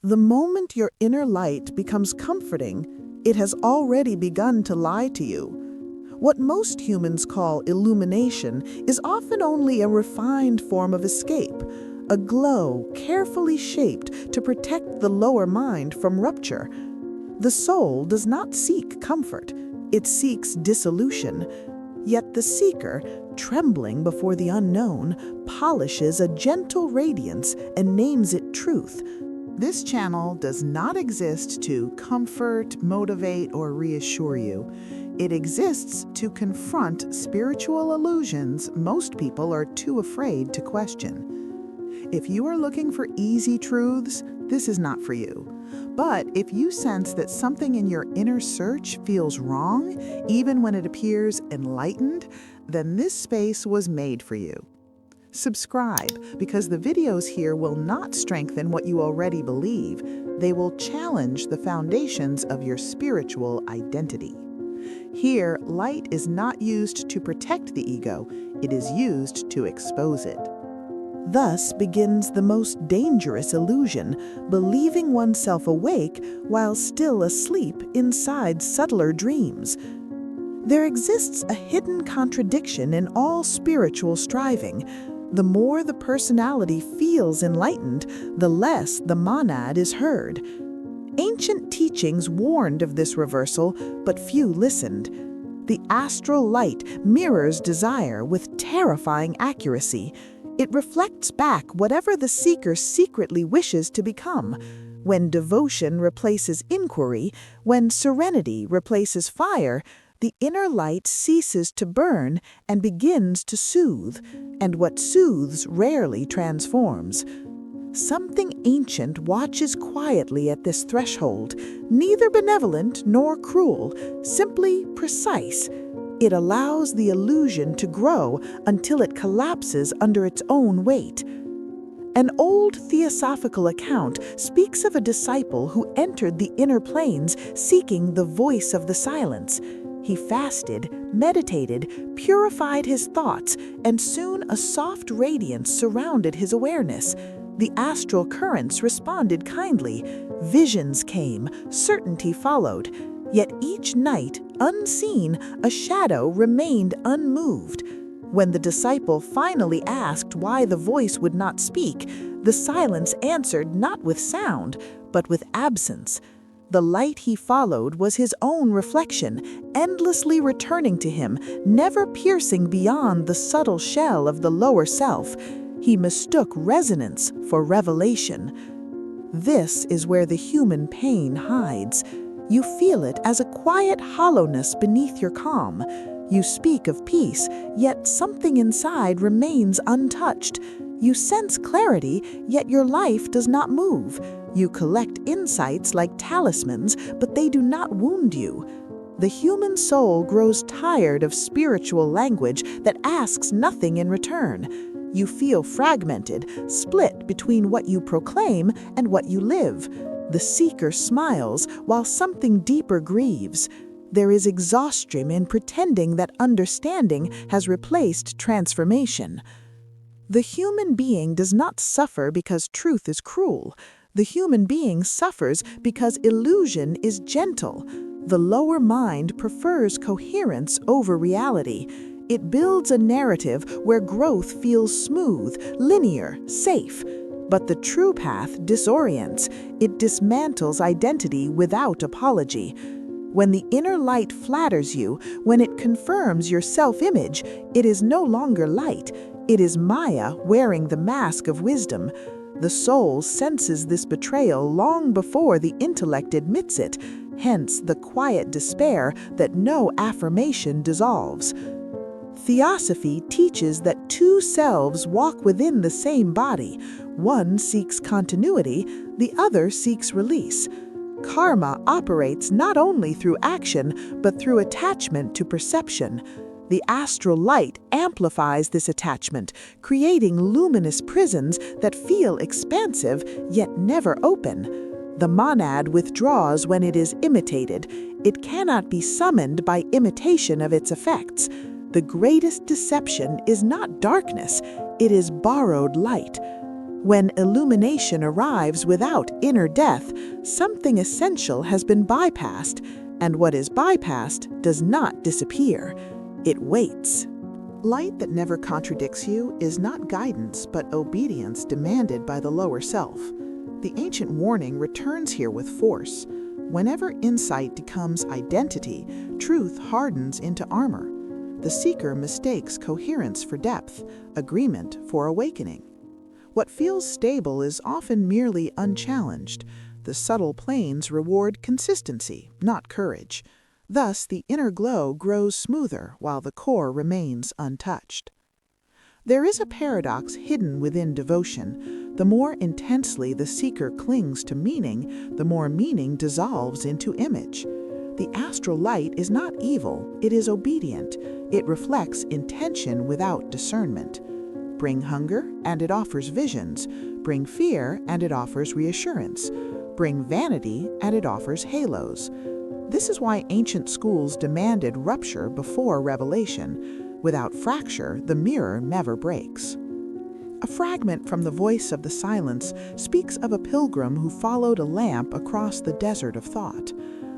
The moment your inner light becomes comforting, it has already begun to lie to you. What most humans call illumination is often only a refined form of escape, a glow carefully shaped to protect the lower mind from rupture. The soul does not seek comfort, it seeks dissolution. Yet the seeker, trembling before the unknown, polishes a gentle radiance and names it truth. This channel does not exist to comfort, motivate, or reassure you. It exists to confront spiritual illusions most people are too afraid to question. If you are looking for easy truths, this is not for you. But if you sense that something in your inner search feels wrong, even when it appears enlightened, then this space was made for you. Subscribe, because the videos here will not strengthen what you already believe. They will challenge the foundations of your spiritual identity. Here, light is not used to protect the ego, it is used to expose it. Thus begins the most dangerous illusion, believing oneself awake while still asleep inside subtler dreams. There exists a hidden contradiction in all spiritual striving. The more the personality feels enlightened, the less the monad is heard. Ancient teachings warned of this reversal, but few listened. The astral light mirrors desire with terrifying accuracy. It reflects back whatever the seeker secretly wishes to become. When devotion replaces inquiry, when serenity replaces fire, the inner light ceases to burn and begins to soothe, and what soothes rarely transforms. Something ancient watches quietly at this threshold, neither benevolent nor cruel, simply precise. It allows the illusion to grow until it collapses under its own weight. An old theosophical account speaks of a disciple who entered the inner planes seeking the voice of the silence. He fasted, meditated, purified his thoughts, and soon a soft radiance surrounded his awareness. The astral currents responded kindly. Visions came, certainty followed. Yet each night, unseen, a shadow remained unmoved. When the disciple finally asked why the voice would not speak, the silence answered not with sound, but with absence. The light he followed was his own reflection, endlessly returning to him, never piercing beyond the subtle shell of the lower self. He mistook resonance for revelation. This is where the human pain hides. You feel it as a quiet hollowness beneath your calm. You speak of peace, yet something inside remains untouched. You sense clarity, yet your life does not move. You collect insights like talismans, but they do not wound you. The human soul grows tired of spiritual language that asks nothing in return. You feel fragmented, split between what you proclaim and what you live. The seeker smiles while something deeper grieves. There is exhaustion in pretending that understanding has replaced transformation. The human being does not suffer because truth is cruel. The human being suffers because illusion is gentle. The lower mind prefers coherence over reality. It builds a narrative where growth feels smooth, linear, safe. But the true path disorients. It dismantles identity without apology. When the inner light flatters you, when it confirms your self-image, it is no longer light. It is Maya wearing the mask of wisdom. The soul senses this betrayal long before the intellect admits it, hence the quiet despair that no affirmation dissolves. Theosophy teaches that two selves walk within the same body. One seeks continuity, the other seeks release. Karma operates not only through action, but through attachment to perception. The astral light amplifies this attachment, creating luminous prisons that feel expansive yet never open. The monad withdraws when it is imitated. It cannot be summoned by imitation of its effects. The greatest deception is not darkness, it is borrowed light. When illumination arrives without inner death, something essential has been bypassed, and what is bypassed does not disappear. It waits. Light that never contradicts you is not guidance, but obedience demanded by the lower self. The ancient warning returns here with force. Whenever insight becomes identity, truth hardens into armor. The seeker mistakes coherence for depth, agreement for awakening. What feels stable is often merely unchallenged. The subtle planes reward consistency, not courage. Thus, the inner glow grows smoother while the core remains untouched. There is a paradox hidden within devotion. The more intensely the seeker clings to meaning, the more meaning dissolves into image. The astral light is not evil, it is obedient. It reflects intention without discernment. Bring hunger, and it offers visions. Bring fear, and it offers reassurance. Bring vanity, and it offers halos. This is why ancient schools demanded rupture before revelation. Without fracture, the mirror never breaks. A fragment from the Voice of the Silence speaks of a pilgrim who followed a lamp across the desert of thought.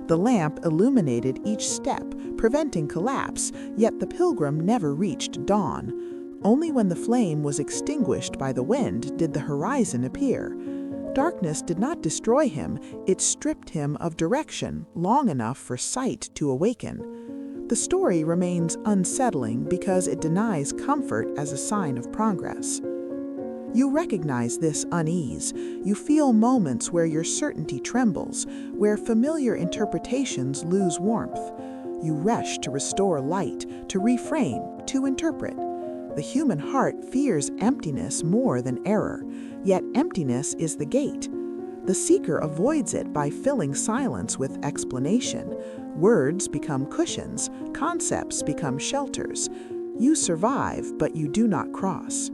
The lamp illuminated each step, preventing collapse, yet the pilgrim never reached dawn. Only when the flame was extinguished by the wind did the horizon appear. Darkness did not destroy him, it stripped him of direction long enough for sight to awaken. The story remains unsettling because it denies comfort as a sign of progress. You recognize this unease. You feel moments where your certainty trembles, where familiar interpretations lose warmth. You rush to restore light, to reframe, to interpret. The human heart fears emptiness more than error, yet emptiness is the gate. The seeker avoids it by filling silence with explanation. Words become cushions, concepts become shelters. You survive, but you do not cross.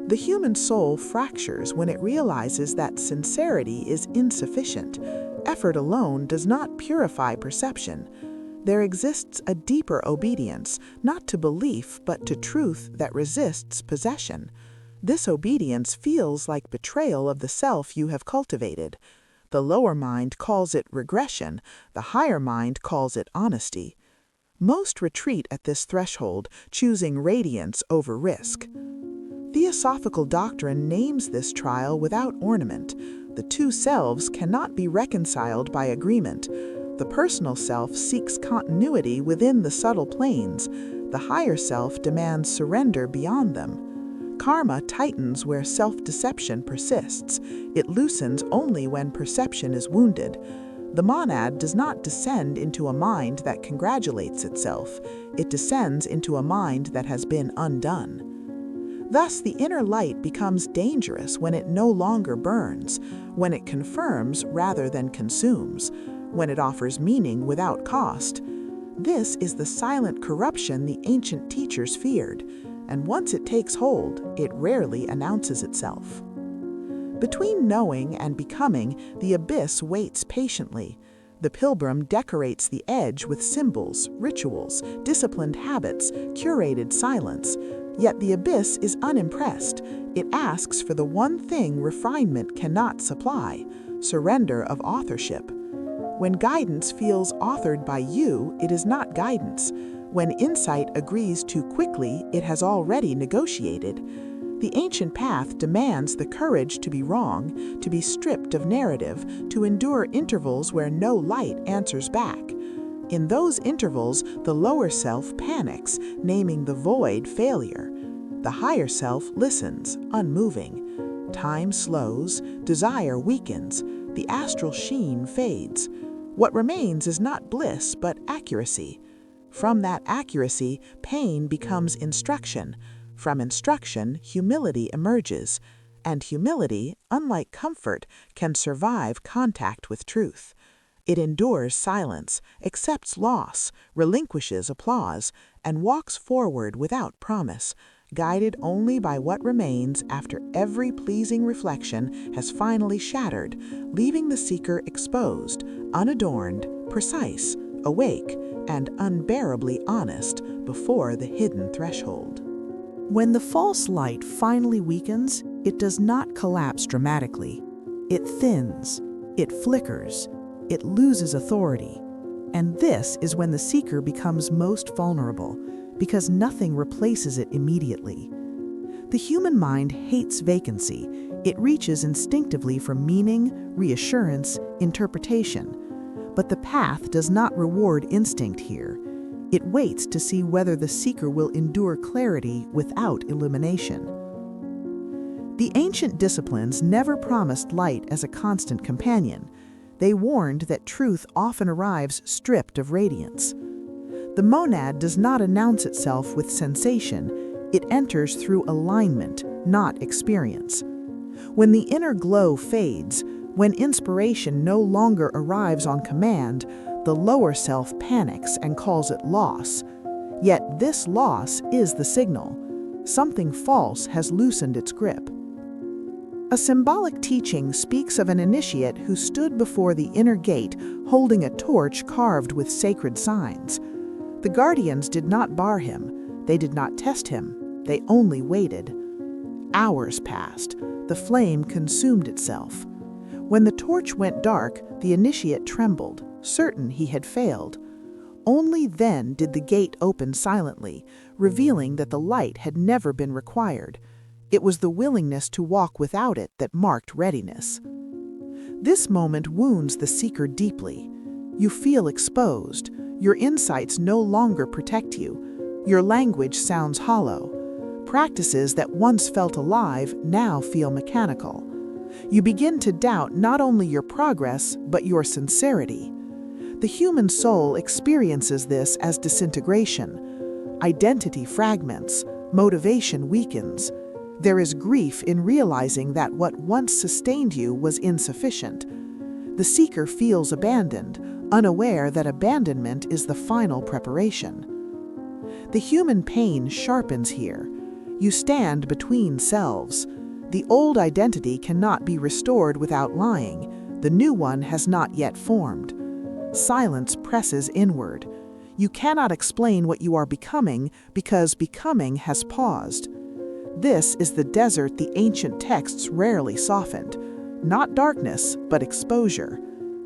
The human soul fractures when it realizes that sincerity is insufficient. Effort alone does not purify perception. There exists a deeper obedience, not to belief, but to truth that resists possession. This obedience feels like betrayal of the self you have cultivated. The lower mind calls it regression, the higher mind calls it honesty. Most retreat at this threshold, choosing radiance over risk. Theosophical doctrine names this trial without ornament. The two selves cannot be reconciled by agreement. The personal self seeks continuity within the subtle planes. The higher self demands surrender beyond them. Karma tightens where self-deception persists. It loosens only when perception is wounded. The monad does not descend into a mind that congratulates itself. It descends into a mind that has been undone. Thus, the inner light becomes dangerous when it no longer burns, when it confirms rather than consumes, when it offers meaning without cost. This is the silent corruption the ancient teachers feared, and once it takes hold, it rarely announces itself. Between knowing and becoming, the abyss waits patiently. The pilgrim decorates the edge with symbols, rituals, disciplined habits, curated silence. Yet the abyss is unimpressed. It asks for the one thing refinement cannot supply: surrender of authorship. When guidance feels authored by you, it is not guidance. When insight agrees too quickly, it has already negotiated. The ancient path demands the courage to be wrong, to be stripped of narrative, to endure intervals where no light answers back. In those intervals, the lower self panics, naming the void failure. The higher self listens, unmoving. Time slows, desire weakens, the astral sheen fades. What remains is not bliss, but accuracy. From that accuracy, pain becomes instruction. From instruction, humility emerges. And humility, unlike comfort, can survive contact with truth. It endures silence, accepts loss, relinquishes applause, and walks forward without promise, guided only by what remains after every pleasing reflection has finally shattered, leaving the seeker exposed, unadorned, precise, awake, and unbearably honest before the hidden threshold. When the false light finally weakens, it does not collapse dramatically. It thins, it flickers, it loses authority. And this is when the seeker becomes most vulnerable, because nothing replaces it immediately. The human mind hates vacancy. It reaches instinctively for meaning, reassurance, interpretation. But the path does not reward instinct here. It waits to see whether the seeker will endure clarity without illumination. The ancient disciplines never promised light as a constant companion. They warned that truth often arrives stripped of radiance. The monad does not announce itself with sensation. It enters through alignment, not experience. When the inner glow fades, when inspiration no longer arrives on command, the lower self panics and calls it loss. Yet this loss is the signal. Something false has loosened its grip. A symbolic teaching speaks of an initiate who stood before the inner gate holding a torch carved with sacred signs. The guardians did not bar him. They did not test him. They only waited. Hours passed. The flame consumed itself. When the torch went dark, the initiate trembled, certain he had failed. Only then did the gate open silently, revealing that the light had never been required. It was the willingness to walk without it that marked readiness. This moment wounds the seeker deeply. You feel exposed. Your insights no longer protect you. Your language sounds hollow. Practices that once felt alive now feel mechanical. You begin to doubt not only your progress, but your sincerity. The human soul experiences this as disintegration. Identity fragments, motivation weakens. There is grief in realizing that what once sustained you was insufficient. The seeker feels abandoned, unaware that abandonment is the final preparation. The human pain sharpens here. You stand between selves. The old identity cannot be restored without lying. The new one has not yet formed. Silence presses inward. You cannot explain what you are becoming because becoming has paused. This is the desert the ancient texts rarely softened. Not darkness, but exposure.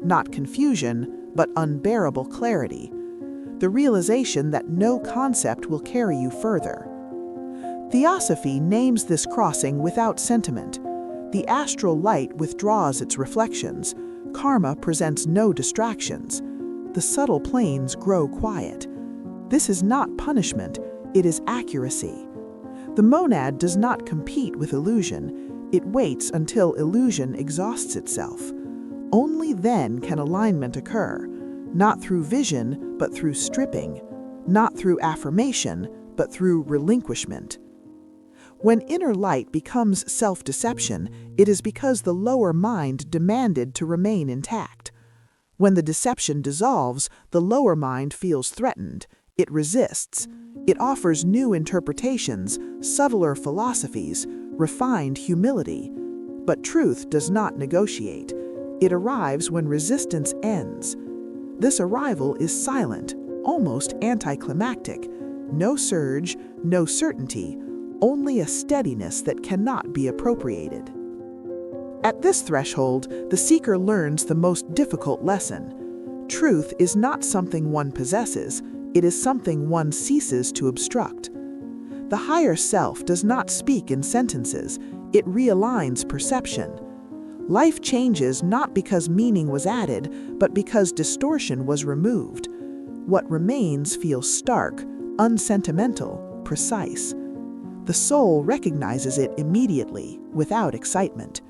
Not confusion, but unbearable clarity. The realization that no concept will carry you further. Theosophy names this crossing without sentiment. The astral light withdraws its reflections. Karma presents no distractions. The subtle planes grow quiet. This is not punishment, it is accuracy. The monad does not compete with illusion. It waits until illusion exhausts itself. Only then can alignment occur, not through vision, but through stripping, not through affirmation, but through relinquishment. When inner light becomes self-deception, it is because the lower mind demanded to remain intact. When the deception dissolves, the lower mind feels threatened. It resists. It offers new interpretations, subtler philosophies, refined humility. But truth does not negotiate. It arrives when resistance ends. This arrival is silent, almost anticlimactic. No surge, no certainty, only a steadiness that cannot be appropriated. At this threshold, the seeker learns the most difficult lesson. Truth is not something one possesses, it is something one ceases to obstruct. The higher self does not speak in sentences, it realigns perception. Life changes not because meaning was added, but because distortion was removed. What remains feels stark, unsentimental, precise. The soul recognizes it immediately, without excitement.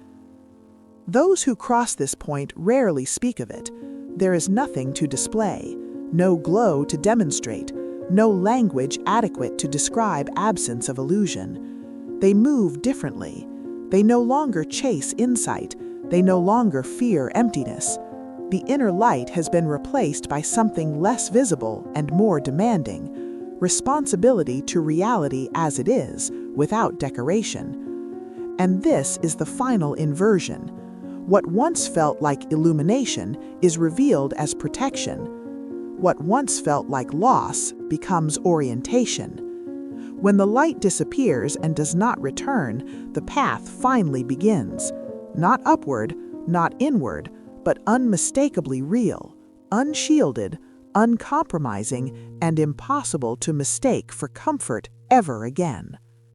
Those who cross this point rarely speak of it. There is nothing to display, no glow to demonstrate, no language adequate to describe absence of illusion. They move differently. They no longer chase insight. They no longer fear emptiness. The inner light has been replaced by something less visible and more demanding. Responsibility to reality as it is, without decoration. And this is the final inversion. What once felt like illumination is revealed as protection. What once felt like loss becomes orientation. When the light disappears and does not return, the path finally begins. Not upward, not inward, but unmistakably real, unshielded, uncompromising, and impossible to mistake for comfort ever again.